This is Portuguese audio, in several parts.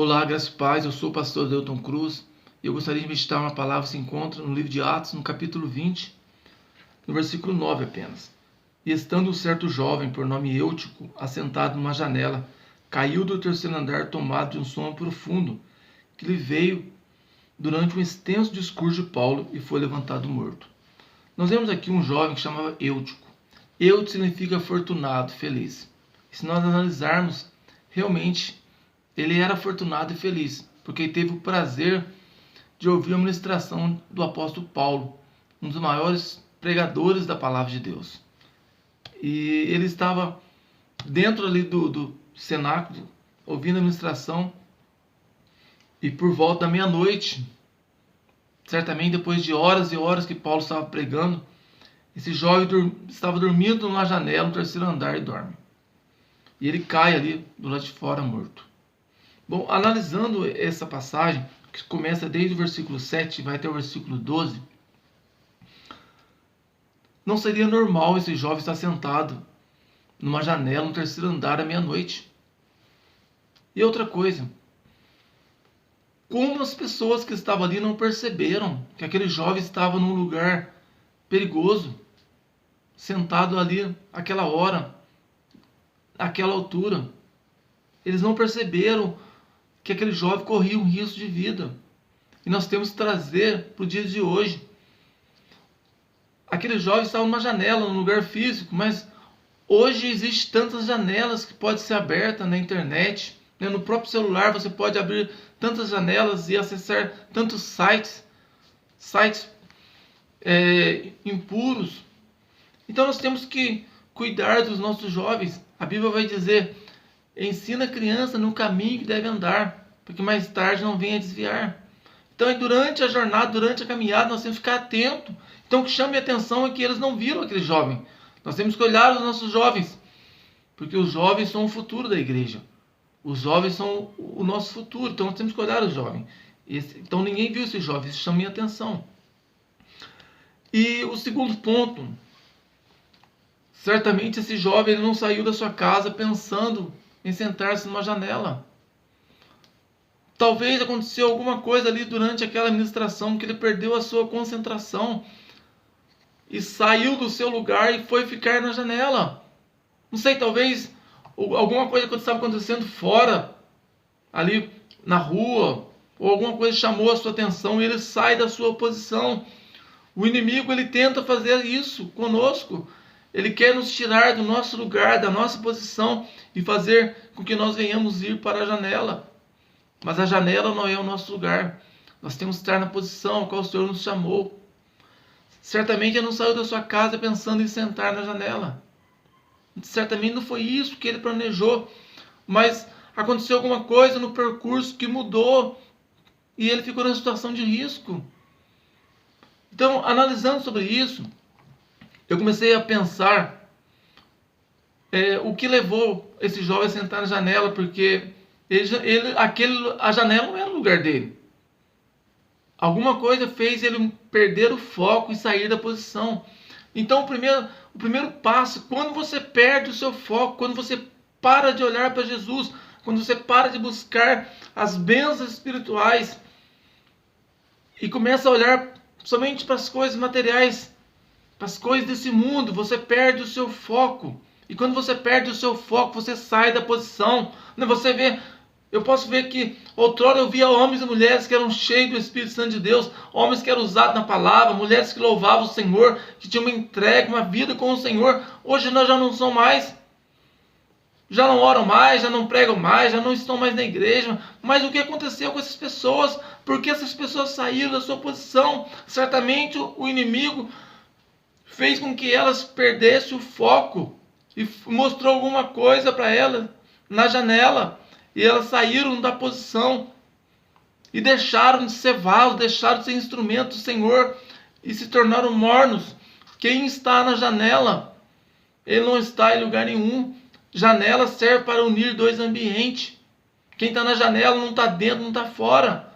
Olá, graças e paz, eu sou o pastor Delton Cruz e eu gostaria de meditar uma palavra que se encontra no livro de Atos, no capítulo 20, no versículo 9 apenas. E estando um certo jovem, por nome Eutico, assentado numa janela, caiu do terceiro andar tomado de um sono profundo, que lhe veio durante um extenso discurso de Paulo e foi levantado morto. Nós vemos aqui um jovem que chamava Eutico. Eutico significa afortunado, feliz. E se nós analisarmos, realmente ele era afortunado e feliz, porque ele teve o prazer de ouvir a ministração do apóstolo Paulo, um dos maiores pregadores da palavra de Deus. E ele estava dentro ali do cenáculo, ouvindo a ministração, e por volta da meia-noite, certamente depois de horas e horas que Paulo estava pregando, esse jovem estava dormindo numa janela no terceiro andar e dorme. E ele cai ali do lado de fora morto. Bom, analisando essa passagem, que começa desde o versículo 7 e vai até o versículo 12, não seria normal esse jovem estar sentado numa janela no terceiro andar à meia-noite. E outra coisa, como as pessoas que estavam ali não perceberam que aquele jovem estava num lugar perigoso, sentado ali àquela hora, àquela altura? Eles não perceberam que aquele jovem corria um risco de vida. E nós temos que trazer para o dia de hoje. Aquele jovem estava numa janela, num lugar físico, mas hoje existem tantas janelas que podem ser abertas na internet. No próprio celular você pode abrir tantas janelas e acessar tantos sites impuros. Então nós temos que cuidar dos nossos jovens. A Bíblia vai dizer: ensina a criança no caminho que deve andar, porque mais tarde não venha desviar. Então, durante a jornada, durante a caminhada, nós temos que ficar atento. Então, o que chama a atenção é que eles não viram aquele jovem. Nós temos que olhar os nossos jovens, porque os jovens são o futuro da igreja. Os jovens são o nosso futuro, então nós temos que olhar os jovens. Então, ninguém viu esse jovem, isso chama a atenção. E o segundo ponto, certamente esse jovem ele não saiu da sua casa pensando em sentar-se numa janela. Talvez aconteceu alguma coisa ali durante aquela ministração que ele perdeu a sua concentração e saiu do seu lugar e foi ficar na janela. Não sei, talvez alguma coisa estava acontecendo fora, ali na rua, ou alguma coisa chamou a sua atenção e ele sai da sua posição. O inimigo ele tenta fazer isso conosco. Ele quer nos tirar do nosso lugar, da nossa posição e fazer com que nós venhamos ir para a janela. Mas a janela não é o nosso lugar. Nós temos que estar na posição a qual o Senhor nos chamou. Certamente ele não saiu da sua casa pensando em sentar na janela. Certamente não foi isso que ele planejou. Mas aconteceu alguma coisa no percurso que mudou e ele ficou numa situação de risco. Então, analisando sobre isso, eu comecei a pensar o que levou esse jovem a sentar na janela, porque a janela não era o lugar dele. Alguma coisa fez ele perder o foco e sair da posição. Então, o primeiro passo, quando você perde o seu foco, quando você para de olhar para Jesus, quando você para de buscar as bênçãos espirituais e começa a olhar somente para as coisas materiais, para as coisas desse mundo, você perde o seu foco. E quando você perde o seu foco, você sai da posição. Você vê, eu posso ver que outrora eu via homens e mulheres que eram cheios do Espírito Santo de Deus, homens que eram usados na palavra, mulheres que louvavam o Senhor, que tinham uma entrega, uma vida com o Senhor. Hoje nós já não somos mais, já não oram mais, já não pregam mais, já não estão mais na igreja. Mas o que aconteceu com essas pessoas? Porque essas pessoas saíram da sua posição. Certamente o inimigo fez com que elas perdessem o foco e mostrou alguma coisa para elas na janela. E elas saíram da posição e deixaram de ser vasos, deixaram de ser instrumentos do Senhor e se tornaram mornos. Quem está na janela, ele não está em lugar nenhum. Janela serve para unir dois ambientes. Quem está na janela não está dentro, não está fora.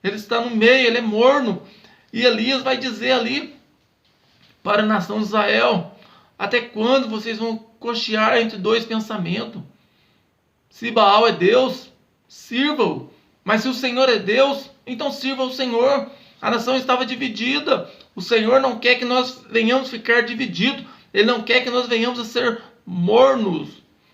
Ele está no meio, ele é morno. E Elias vai dizer ali para a nação de Israel: até quando vocês vão cochear entre dois pensamentos? Se Baal é Deus, sirva-o. Mas se o Senhor é Deus, então sirva ao Senhor. A nação estava dividida. O Senhor não quer que nós venhamos ficar divididos. Ele não quer que nós venhamos a ser mornos.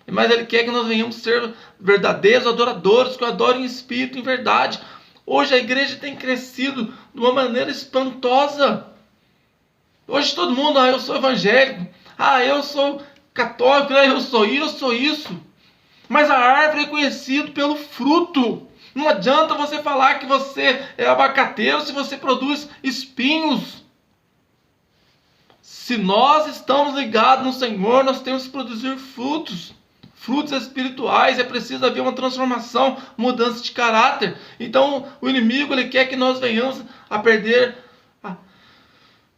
Mas Ele quer que nós venhamos ser verdadeiros adoradores, que adorem em espírito e em verdade. Hoje a igreja tem crescido de uma maneira espantosa. Hoje todo mundo, eu sou evangélico, eu sou católico, eu sou isso. Mas a árvore é conhecida pelo fruto. Não adianta você falar que você é abacateiro se você produz espinhos. Se nós estamos ligados no Senhor, nós temos que produzir frutos. Frutos espirituais. É preciso haver uma transformação, mudança de caráter. Então o inimigo ele quer que nós venhamos a perder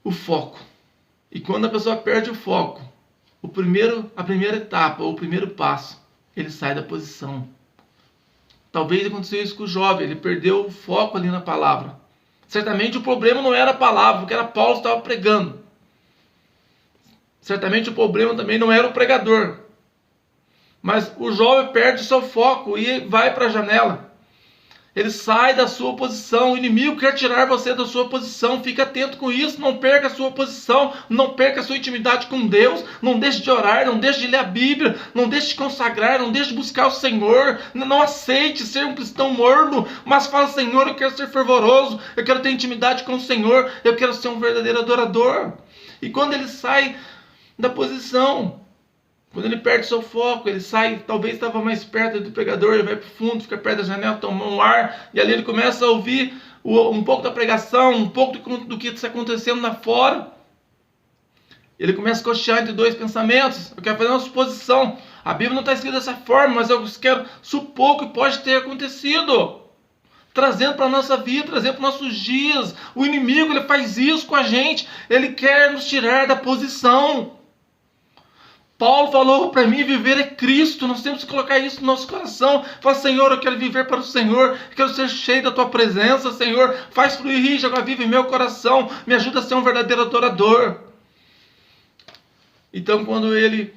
o foco. E quando a pessoa perde o foco, a primeira etapa, o primeiro passo, ele sai da posição. Talvez aconteceu isso com o jovem, ele perdeu o foco ali na palavra. Certamente o problema não era a palavra, porque era Paulo que estava pregando. Certamente o problema também não era o pregador. Mas o jovem perde o seu foco e vai para a janela. Ele sai da sua posição. O inimigo quer tirar você da sua posição. Fique atento com isso. Não perca a sua posição. Não perca a sua intimidade com Deus. Não deixe de orar. Não deixe de ler a Bíblia. Não deixe de consagrar. Não deixe de buscar o Senhor. Não aceite ser um cristão morno. Mas fala: Senhor, eu quero ser fervoroso. Eu quero ter intimidade com o Senhor. Eu quero ser um verdadeiro adorador. E quando ele sai da posição, quando ele perde seu foco, ele sai, talvez estava mais perto do pregador, ele vai para o fundo, fica perto da janela, toma um ar, e ali ele começa a ouvir um pouco da pregação, um pouco do que está acontecendo lá fora. Ele começa a cochear entre dois pensamentos. Eu quero fazer uma suposição. A Bíblia não está escrita dessa forma, mas eu quero supor que pode ter acontecido. Trazendo para a nossa vida, trazendo para os nossos dias. O inimigo ele faz isso com a gente. Ele quer nos tirar da posição. Paulo falou para mim: viver é Cristo. Nós temos que colocar isso no nosso coração. Fala: Senhor, eu quero viver para o Senhor. Eu quero ser cheio da tua presença, Senhor. Faz fluir rio de água viva em meu coração. Me ajuda a ser um verdadeiro adorador. Então, quando ele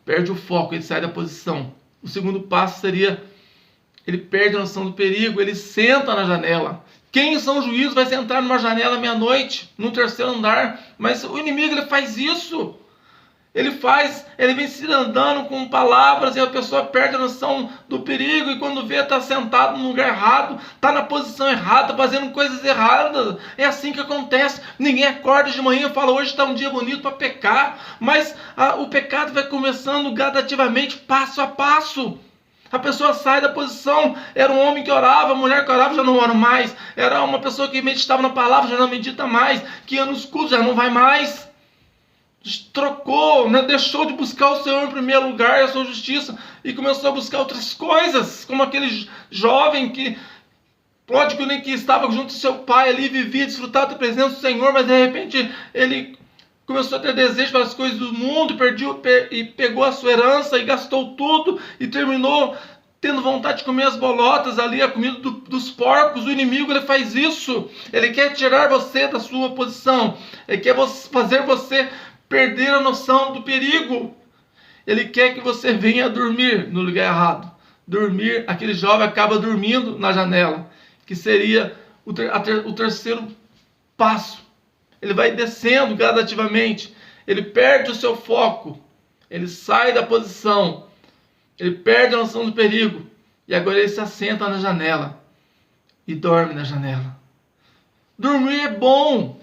perde o foco, ele sai da posição. O segundo passo seria: ele perde a noção do perigo. Ele senta na janela. Quem em São Juízo vai sentar numa janela meia-noite, no terceiro andar? Mas o inimigo ele faz isso. Ele vem se andando com palavras e a pessoa perde a noção do perigo, e quando vê, está sentado no lugar errado, está na posição errada, fazendo coisas erradas. É assim que acontece. Ninguém acorda de manhã e fala: hoje está um dia bonito para pecar, mas o pecado vai começando gradativamente, passo a passo. A pessoa sai da posição. Era um homem que orava, a mulher que orava já não ora mais, era uma pessoa que meditava na palavra, já não medita mais, que ia nos cultos, já não vai mais. Trocou, né? Deixou de buscar o Senhor em primeiro lugar, a sua justiça, e começou a buscar outras coisas, como aquele jovem pródigo, nem que estava junto do seu pai ali, vivia, desfrutava da presença do Senhor, mas de repente ele começou a ter desejo pelas coisas do mundo, e pegou a sua herança e gastou tudo, e terminou tendo vontade de comer as bolotas ali, a comida dos porcos. O inimigo ele faz isso. Ele quer tirar você da sua posição. Ele quer fazer você perder a noção do perigo. Ele quer que você venha dormir no lugar errado. Dormir, aquele jovem acaba dormindo na janela, que seria o terceiro passo. Ele vai descendo gradativamente. Ele perde o seu foco. Ele sai da posição. Ele perde a noção do perigo. E agora ele se assenta na janela. E dorme na janela. Dormir é bom,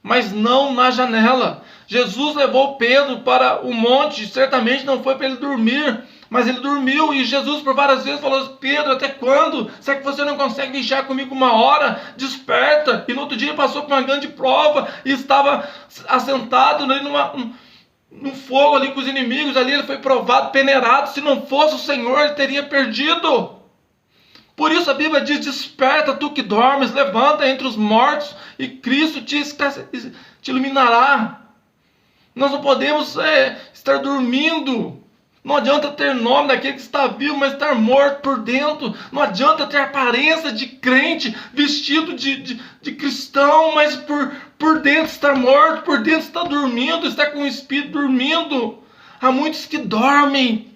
mas não na janela. Jesus levou Pedro para o monte, certamente não foi para ele dormir, mas ele dormiu, e Jesus por várias vezes falou: Pedro, até quando? Será que você não consegue deixar comigo uma hora? Desperta. E no outro dia ele passou por uma grande prova, e estava assentado ali no fogo ali com os inimigos, ali ele foi provado, peneirado. Se não fosse o Senhor, ele teria perdido. Por isso a Bíblia diz: desperta tu que dormes, levanta entre os mortos, e Cristo te iluminará. Nós não podemos estar dormindo. Não adianta ter nome daquele que está vivo, mas estar morto por dentro. Não adianta ter aparência de crente, vestido de cristão, mas por dentro está morto, por dentro está dormindo, está com o espírito dormindo. Há muitos que dormem,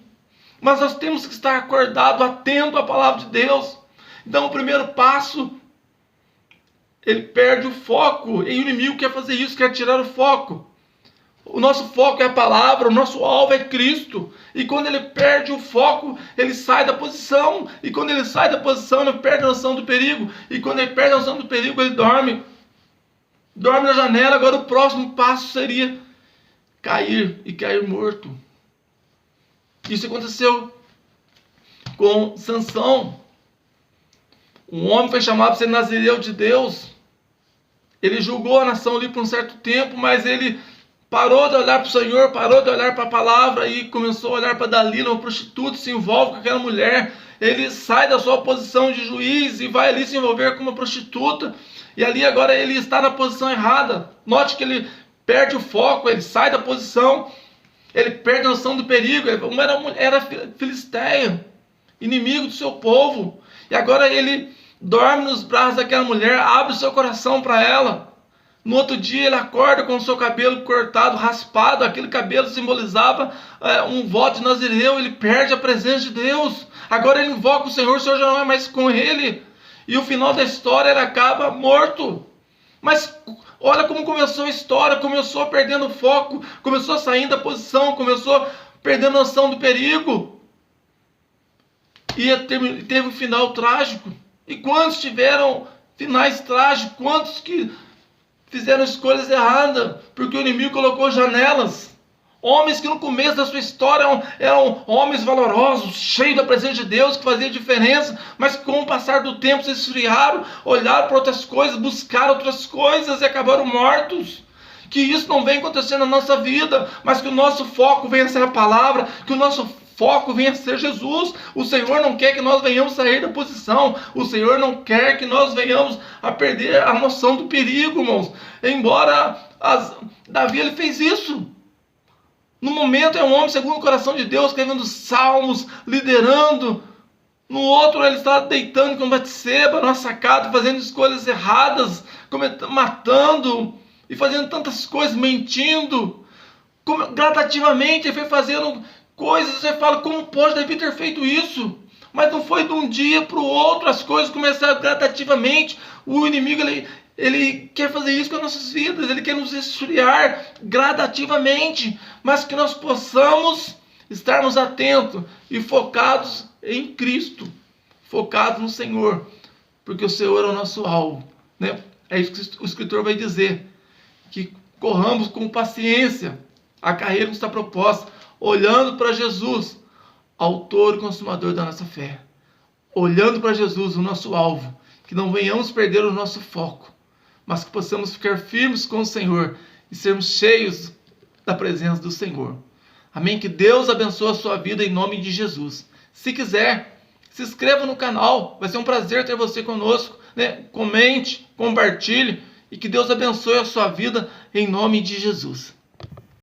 mas nós temos que estar acordados, atento à palavra de Deus. Então o primeiro passo, ele perde o foco, e o inimigo quer fazer isso, quer tirar o foco. O nosso foco é a palavra, o nosso alvo é Cristo. E quando ele perde o foco, ele sai da posição. E quando ele sai da posição, ele perde a noção do perigo. E quando ele perde a noção do perigo, ele dorme. Dorme na janela. Agora o próximo passo seria cair e cair morto. Isso aconteceu com Sansão. Um homem foi chamado para ser nazireu de Deus. Ele julgou a nação ali por um certo tempo, mas ele parou de olhar para o Senhor, parou de olhar para a palavra e começou a olhar para Dalila, uma prostituta, se envolve com aquela mulher. Ele sai da sua posição de juiz e vai ali se envolver com uma prostituta. E ali agora ele está na posição errada. Note que ele perde o foco, ele sai da posição, ele perde a noção do perigo. Era filisteia, inimigo do seu povo. E agora ele dorme nos braços daquela mulher, abre o seu coração para ela. No outro dia ele acorda com o seu cabelo cortado, raspado. Aquele cabelo simbolizava um voto de nazireu. Ele perde a presença de Deus. Agora ele invoca o Senhor já não é mais com ele. E o final da história, ele acaba morto. Mas olha como começou a história. Começou perdendo o foco, começou saindo da posição, começou perdendo a noção do perigo. E teve um final trágico. E quantos tiveram finais trágicos? Quantos que fizeram escolhas erradas, porque o inimigo colocou janelas. Homens que no começo da sua história eram homens valorosos, cheios da presença de Deus, que faziam diferença, mas com o passar do tempo se esfriaram, olharam para outras coisas, buscaram outras coisas e acabaram mortos. Que isso não venha acontecendo na nossa vida, mas que o nosso foco venha a ser a palavra, que o nosso foco venha a ser Jesus. O Senhor não quer que nós venhamos sair da posição. O Senhor não quer que nós venhamos a perder a noção do perigo, irmãos. Embora Davi ele fez isso. No momento é um homem segundo o coração de Deus, escrevendo salmos, liderando. No outro ele está deitando com Batseba, numa sacada, fazendo escolhas erradas, matando e fazendo tantas coisas, mentindo. Gradativamente ele foi fazendo coisas, você fala, como pode Davi ter feito isso? Mas não foi de um dia para o outro, as coisas começaram gradativamente. O inimigo, ele quer fazer isso com as nossas vidas, ele quer nos esfriar gradativamente, mas que nós possamos estarmos atentos e focados em Cristo, focados no Senhor, porque o Senhor é o nosso alvo, né? É isso que o escritor vai dizer, que corramos com paciência a carreira que está proposta, olhando para Jesus, autor e consumador da nossa fé. Olhando para Jesus, o nosso alvo. Que não venhamos perder o nosso foco, mas que possamos ficar firmes com o Senhor e sermos cheios da presença do Senhor. Amém? Que Deus abençoe a sua vida em nome de Jesus. Se quiser, se inscreva no canal. Vai ser um prazer ter você conosco, né? Comente, compartilhe e que Deus abençoe a sua vida em nome de Jesus.